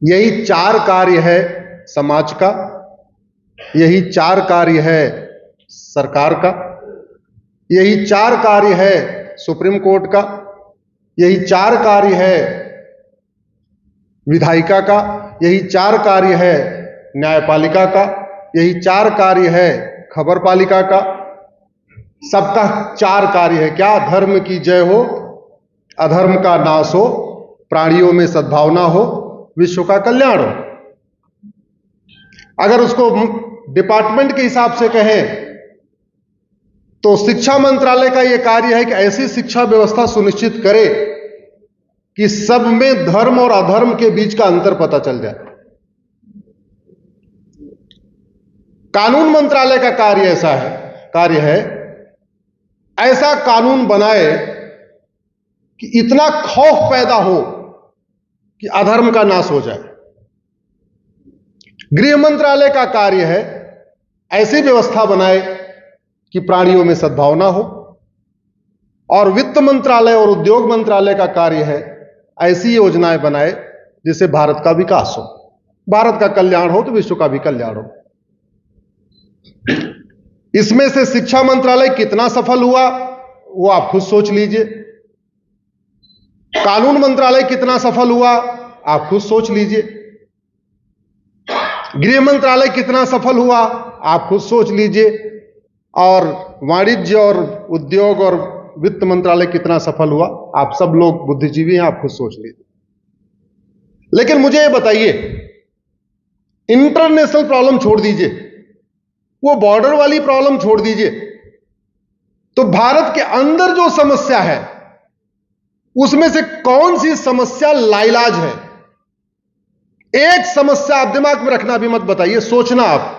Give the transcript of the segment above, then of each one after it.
यही 4 कार्य है समाज का, यही 4 कार्य है सरकार का, यही 4 कार्य है सुप्रीम कोर्ट का, यही 4 कार्य है विधायिका का, यही 4 कार्य है न्यायपालिका का, यही 4 कार्य है खबर पालिका का। सबका 4 कार्य है क्या? धर्म की जय हो, अधर्म का नाश हो, प्राणियों में सद्भावना हो, विश्व का कल्याण हो। अगर उसको डिपार्टमेंट के हिसाब से कहें तो शिक्षा मंत्रालय का यह कार्य है कि ऐसी शिक्षा व्यवस्था सुनिश्चित करे कि सब में धर्म और अधर्म के बीच का अंतर पता चल जाए। कानून मंत्रालय का कार्य है ऐसा कानून बनाए कि इतना खौफ पैदा हो कि अधर्म का नाश हो जाए। गृह मंत्रालय का कार्य है ऐसी व्यवस्था बनाए कि प्राणियों में सद्भावना हो, और वित्त मंत्रालय और उद्योग मंत्रालय का कार्य है ऐसी योजनाएं बनाए जिससे भारत का विकास हो, भारत का कल्याण हो तो विश्व का भी कल्याण हो। इसमें से शिक्षा मंत्रालय कितना सफल हुआ वो आप खुद सोच लीजिए, कानून मंत्रालय कितना सफल हुआ आप खुद सोच लीजिए, गृह मंत्रालय कितना सफल हुआ आप खुद सोच लीजिए, और वाणिज्य और उद्योग और वित्त मंत्रालय कितना सफल हुआ, आप सब लोग बुद्धिजीवी हैं, आप खुद सोच लीजिए। लेकिन मुझे ये बताइए, इंटरनेशनल प्रॉब्लम छोड़ दीजिए, वो बॉर्डर वाली प्रॉब्लम छोड़ दीजिए, तो भारत के अंदर जो समस्या है उसमें से कौन सी समस्या लाइलाज है? एक समस्या आप दिमाग में रखना, अभी मत बताइए, सोचना आप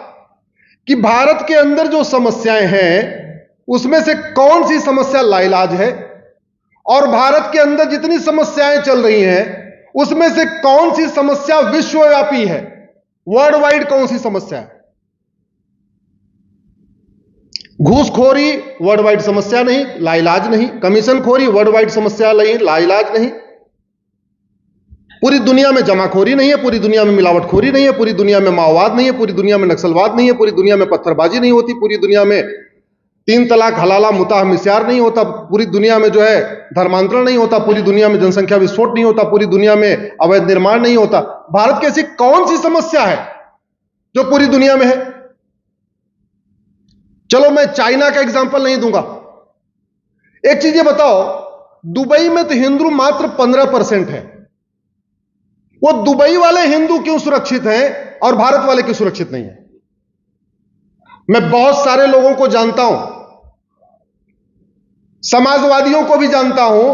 कि भारत के अंदर जो समस्याएं हैं उसमें से कौन सी समस्या लाइलाज है, और भारत के अंदर जितनी समस्याएं चल रही हैं उसमें से कौन सी समस्या विश्वव्यापी है, वर्ल्ड वाइड कौन सी समस्या है? घूसखोरी वर्ल्ड वाइड समस्या नहीं, लाइलाज नहीं। कमीशनखोरी वर्ल्ड वाइड समस्या नहीं, लाइलाज नहीं। पूरी दुनिया में जमाखोरी नहीं है, पूरी दुनिया में मिलावटखोरी नहीं है, पूरी दुनिया में माओवाद नहीं है, पूरी दुनिया में नक्सलवाद नहीं है, पूरी दुनिया में पत्थरबाजी नहीं होती, पूरी दुनिया में 3 तलाक हलाला मुताह मिस्यार नहीं होता, पूरी दुनिया में जो है धर्मांतरण नहीं होता, पूरी दुनिया में जनसंख्या विस्फोट नहीं होता, पूरी दुनिया में अवैध निर्माण नहीं होता। भारत की ऐसी कौन सी समस्या है जो पूरी दुनिया में है? चलो मैं चाइना का एग्जांपल नहीं दूंगा। एक चीज ये बताओ, दुबई में तो हिंदू मात्र 15% है, वो दुबई वाले हिंदू क्यों सुरक्षित हैं और भारत वाले क्यों सुरक्षित नहीं है? मैं बहुत सारे लोगों को जानता हूं, समाजवादियों को भी जानता हूं,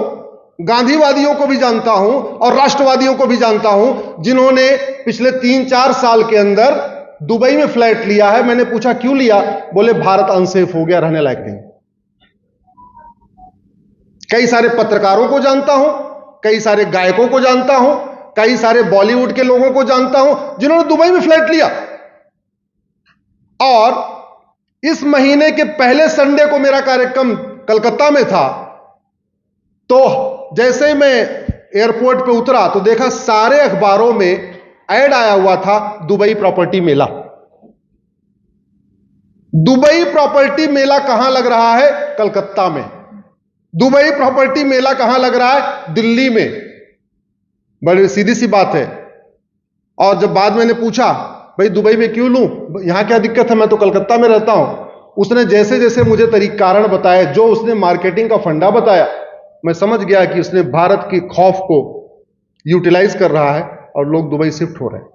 गांधीवादियों को भी जानता हूं और राष्ट्रवादियों को भी जानता हूं जिन्होंने पिछले 3-4 साल के अंदर दुबई में फ्लैट लिया है। मैंने पूछा क्यों लिया? बोले भारत अनसेफ हो गया, रहने लायक नहीं। कई सारे पत्रकारों को जानता हूं, कई सारे गायकों को जानता हूं, कई सारे बॉलीवुड के लोगों को जानता हूं जिन्होंने दुबई में फ्लैट लिया। और इस महीने के पहले संडे को मेरा कार्यक्रम कलकत्ता में था, तो जैसे मैं एयरपोर्ट पे उतरा तो देखा सारे अखबारों में ऐड आया हुआ था दुबई प्रॉपर्टी मेला। दुबई प्रॉपर्टी मेला कहां लग रहा है? कलकत्ता में। दुबई प्रॉपर्टी मेला कहां लग रहा है? दिल्ली में। बड़ी सीधी सी बात है। और जब बाद में मैंने पूछा भाई दुबई में क्यों लूं, यहां क्या दिक्कत है, मैं तो कलकत्ता में रहता हूं, उसने जैसे जैसे मुझे कारण बताया, जो उसने मार्केटिंग का फंडा बताया, मैं समझ गया कि उसने भारत के खौफ को यूटिलाइज कर रहा है और लोग दुबई शिफ्ट हो रहे हैं।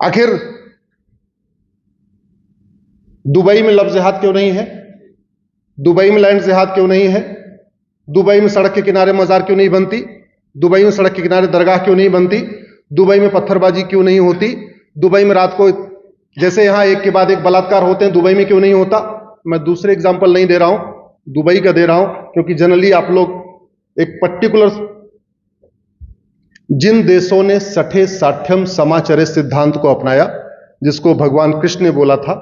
आखिर दुबई में लफ्ज़ जिहाद क्यों नहीं है? दुबई में लैंड जिहाद क्यों नहीं है? दुबई में सड़क के किनारे मजार क्यों नहीं बनती? दुबई में सड़क के किनारे दरगाह क्यों नहीं बनती? दुबई में पत्थरबाजी क्यों नहीं होती? दुबई में रात को जैसे यहां एक के बाद एक बलात्कार होते हैं, दुबई में क्यों नहीं होता? मैं दूसरे एग्जाम्पल नहीं दे रहा हूं, दुबई का दे रहा हूं, क्योंकि जनरली आप लोग एक पर्टिकुलर, जिन देशों ने सठे साठ्यम समाचरे सिद्धांत को अपनाया, जिसको भगवान कृष्ण ने बोला था,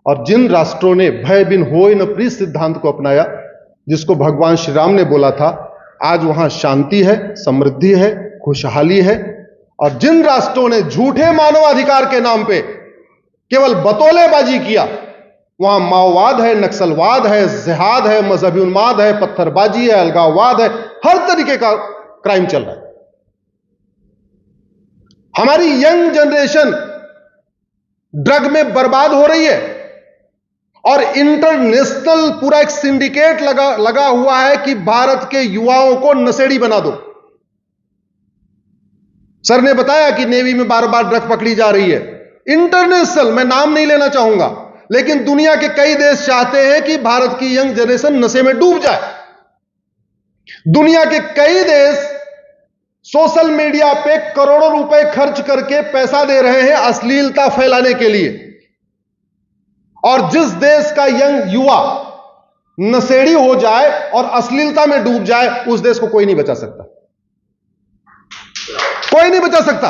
और जिन राष्ट्रों ने भय बिन होय न प्रीत सिद्धांत को अपनाया, जिसको भगवान श्री राम ने बोला था, आज वहां शांति है, समृद्धि है, खुशहाली है और जिन राष्ट्रों ने झूठे मानवाधिकार के नाम पे केवल बतौलेबाजी किया, वहां माओवाद है, नक्सलवाद है, जिहाद है, मजहबी उन्माद है, पत्थरबाजी है, अलगाववाद है, हर तरीके का क्राइम चल रहा है। हमारी यंग जनरेशन ड्रग में बर्बाद हो रही है और इंटरनेशनल पूरा एक सिंडिकेट लगा हुआ है कि भारत के युवाओं को नशेड़ी बना दो। सर ने बताया कि नेवी में बार बार ड्रग पकड़ी जा रही है। इंटरनेशनल, मैं नाम नहीं लेना चाहूंगा, लेकिन दुनिया के कई देश चाहते हैं कि भारत की यंग जनरेशन नशे में डूब जाए। दुनिया के कई देश सोशल मीडिया पे करोड़ों रुपए खर्च करके पैसा दे रहे हैं अश्लीलता फैलाने के लिए, और जिस देश का यंग युवा नशेड़ी हो जाए और अश्लीलता में डूब जाए, उस देश को कोई नहीं बचा सकता, कोई नहीं बचा सकता।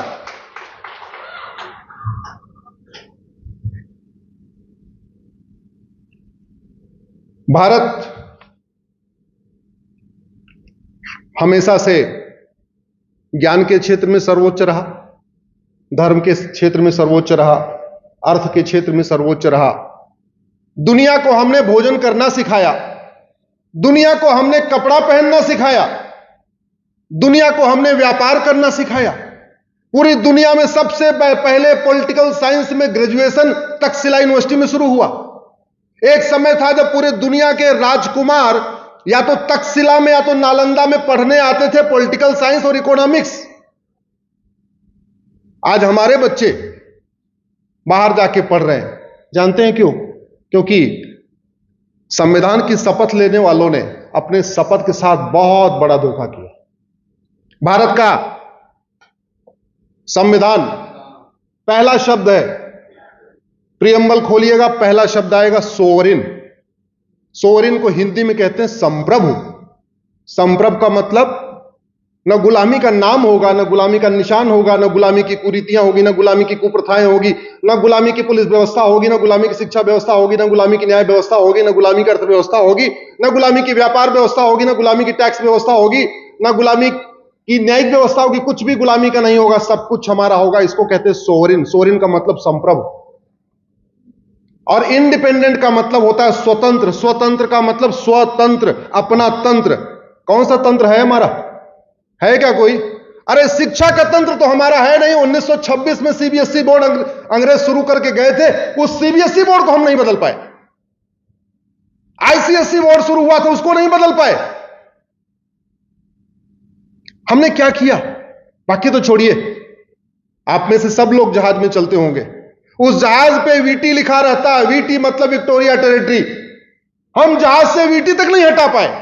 भारत हमेशा से ज्ञान के क्षेत्र में सर्वोच्च रहा, धर्म के क्षेत्र में सर्वोच्च रहा, अर्थ के क्षेत्र में सर्वोच्च रहा। दुनिया को हमने भोजन करना सिखाया, दुनिया को हमने कपड़ा पहनना सिखाया, दुनिया को हमने व्यापार करना सिखाया। पूरी दुनिया में सबसे पहले पॉलिटिकल साइंस में ग्रेजुएशन तक्षशिला यूनिवर्सिटी में शुरू हुआ। एक समय था जब पूरे दुनिया के राजकुमार या तो तक्षशिला में या तो नालंदा में पढ़ने आते थे पॉलिटिकल साइंस और इकोनॉमिक्स। आज हमारे बच्चे बाहर जाके पढ़ रहे हैं। जानते हैं क्यों? क्योंकि संविधान की शपथ लेने वालों ने अपने शपथ के साथ बहुत बड़ा धोखा किया। भारत का संविधान, पहला शब्द है, प्रियम्बल खोलिएगा, पहला शब्द आएगा सोवरिन। सोवरिन को हिंदी में कहते हैं संप्रभु। संप्रभु का मतलब न गुलामी का नाम होगा, न गुलामी का निशान होगा, न गुलामी की कुरीतियां होगी, न गुलामी की कुप्रथाएं होगी, न गुलामी की पुलिस व्यवस्था होगी, न गुलामी की शिक्षा व्यवस्था होगी, न गुलामी की न्याय व्यवस्था होगी, न गुलामी की अर्थव्यवस्था होगी, न गुलामी की व्यापार व्यवस्था होगी, न गुलामी की टैक्स व्यवस्था होगी, न गुलामी की न्यायिक व्यवस्था होगी। कुछ भी गुलामी का नहीं होगा, सब कुछ हमारा होगा। इसको कहते हैं सोवरिन। सोवरिन का मतलब संप्रभु। और इंडिपेंडेंट का मतलब होता है स्वतंत्र। स्वतंत्र का मतलब स्वतंत्र, अपना तंत्र। कौन सा तंत्र है हमारा? है क्या कोई? अरे शिक्षा का तंत्र तो हमारा है नहीं। 1926 में सीबीएसई बोर्ड अंग्रेज शुरू करके गए थे, उस सीबीएसई बोर्ड को हम नहीं बदल पाए। आईसीएसई बोर्ड शुरू हुआ था, उसको नहीं बदल पाए। हमने क्या किया? बाकी तो छोड़िए, आप में से सब लोग जहाज में चलते होंगे, उस जहाज पे वीटी लिखा रहता है। वीटी मतलब विक्टोरिया टेरिटरी। हम जहाज से वीटी तक नहीं हटा पाए।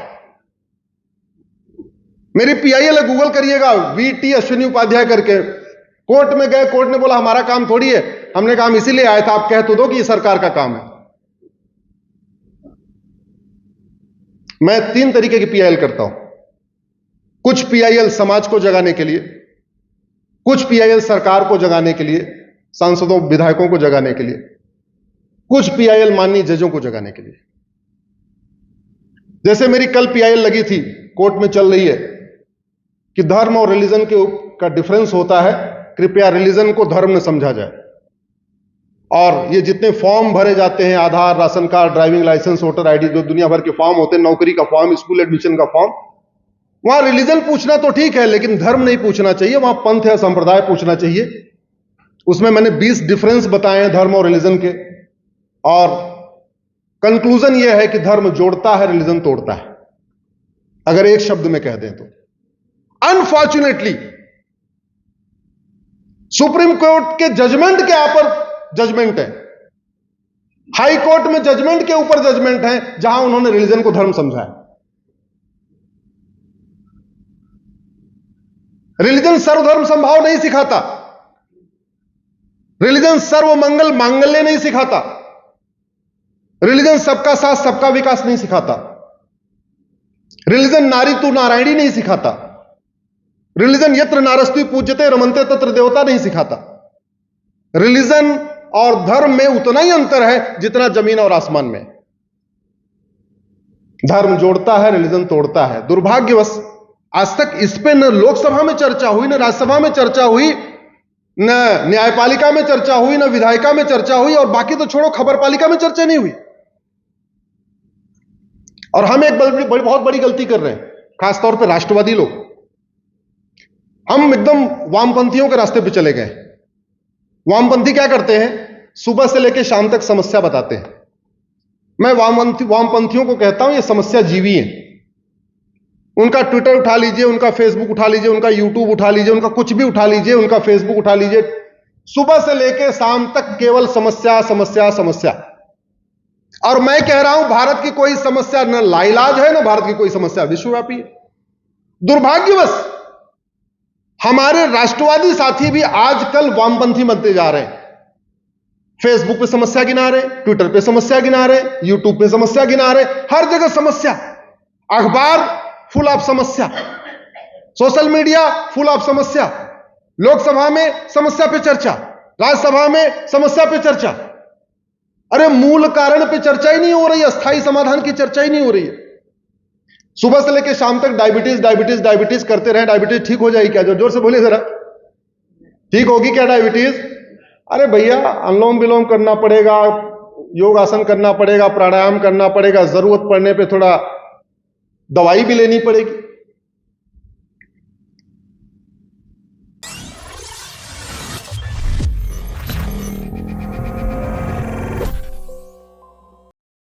मेरी पीआईएल है, गूगल करिएगा, वीटी अश्विनी उपाध्याय करके। कोर्ट में गए, कोर्ट ने बोला हमारा काम थोड़ी है। हमने काम इसीलिए आया था, आप कह तो दो कि ये सरकार का काम है। मैं 3 तरीके की पीआईएल करता हूं। कुछ पीआईएल समाज को जगाने के लिए, कुछ पीआईएल सरकार को जगाने के लिए, सांसदों विधायकों को जगाने के लिए, कुछ पीआईएल माननीय जजों को जगाने के लिए। जैसे मेरी कल पीआईएल लगी थी, कोर्ट में चल रही है कि धर्म और रिलीजन का डिफरेंस होता है, कृपया रिलीजन को धर्म में समझा जाए। और ये जितने फॉर्म भरे जाते हैं, Aadhaar, ration card, driving licence, voter ID, जो दुनिया भर के फॉर्म होते हैं, नौकरी का फॉर्म, स्कूल एडमिशन का फॉर्म, वहां रिलीजन पूछना तो ठीक है, लेकिन धर्म नहीं पूछना चाहिए। वहां पंथ या संप्रदाय पूछना चाहिए। उसमें मैंने 20 डिफरेंस बताए हैं धर्म और रिलीजन के, और कंक्लूजन यह है कि धर्म जोड़ता है, रिलीजन तोड़ता है, अगर एक शब्द में कह दें तो। अनफॉर्चुनेटली सुप्रीम कोर्ट के जजमेंट के ऊपर जजमेंट है, हाई कोर्ट में जजमेंट के ऊपर जजमेंट है, जहां उन्होंने रिलीजन को धर्म समझा है। रिलीजन सर्वधर्म संभाव नहीं सिखाता। रिलीजन सर्वमंगल मांगल्य नहीं सिखाता। रिलीजन सबका साथ सबका विकास नहीं सिखाता। रिलीजन नारी तू नारायणी नहीं सिखाता। रिलीजन यत्र नारस्ति पूज्यते रमन्ते तत्र देवता नहीं सिखाता। रिलीजन और धर्म में उतना ही अंतर है जितना जमीन और आसमान में। धर्म जोड़ता है, रिलीजन तोड़ता है। दुर्भाग्यवश आज तक इस पे न लोकसभा में चर्चा हुई, न राज्यसभा में चर्चा हुई, न न्यायपालिका में चर्चा हुई, न विधायिका में चर्चा हुई, और बाकी तो छोड़ो, खबरपालिका में चर्चा नहीं हुई। और हम एक बहुत बड़ी गलती कर रहे हैं, खासतौर पे राष्ट्रवादी लोग। हम एकदम वामपंथियों के रास्ते पे चले गए। वामपंथी क्या करते हैं? सुबह से लेकर शाम तक समस्या बताते हैं। मैं वामपंथियों को कहता हूं, ये समस्या जीवी है। उनका ट्विटर उठा लीजिए, उनका फेसबुक उठा लीजिए, उनका यूट्यूब उठा लीजिए, उनका कुछ भी उठा लीजिए, उनका फेसबुक उठा लीजिए, सुबह से लेकर शाम तक केवल समस्या समस्या समस्या। और मैं कह रहा हूं, भारत की कोई समस्या न लाइलाज है, न भारत की कोई समस्या विश्वव्यापी है। दुर्भाग्यवश हमारे राष्ट्रवादी साथी भी आजकल वामपंथी बनते जा रहे हैं। फेसबुक पे समस्या गिना रहे, ट्विटर पे समस्या गिना रहे, यूट्यूब पे समस्या गिना रहे, हर जगह समस्या। अखबार फुल ऑफ समस्या, सोशल मीडिया फुल ऑफ समस्या, लोकसभा में समस्या पे चर्चा, राज्यसभा में समस्या पे चर्चा। अरे मूल कारण पे चर्चा ही नहीं हो रही है, स्थायी समाधान की चर्चा ही नहीं हो रही है। सुबह से लेकर शाम तक डायबिटीज डायबिटीज डायबिटीज करते रहे। डायबिटीज ठीक हो जाएगी क्या? जोर से बोलिए जरा, ठीक होगी क्या डायबिटीज? अरे भैया, अनुलोम विलोम करना पड़ेगा, योग आसन करना पड़ेगा, प्राणायाम करना पड़ेगा, जरूरत पड़ने पे थोड़ा दवाई भी लेनी पड़ेगी।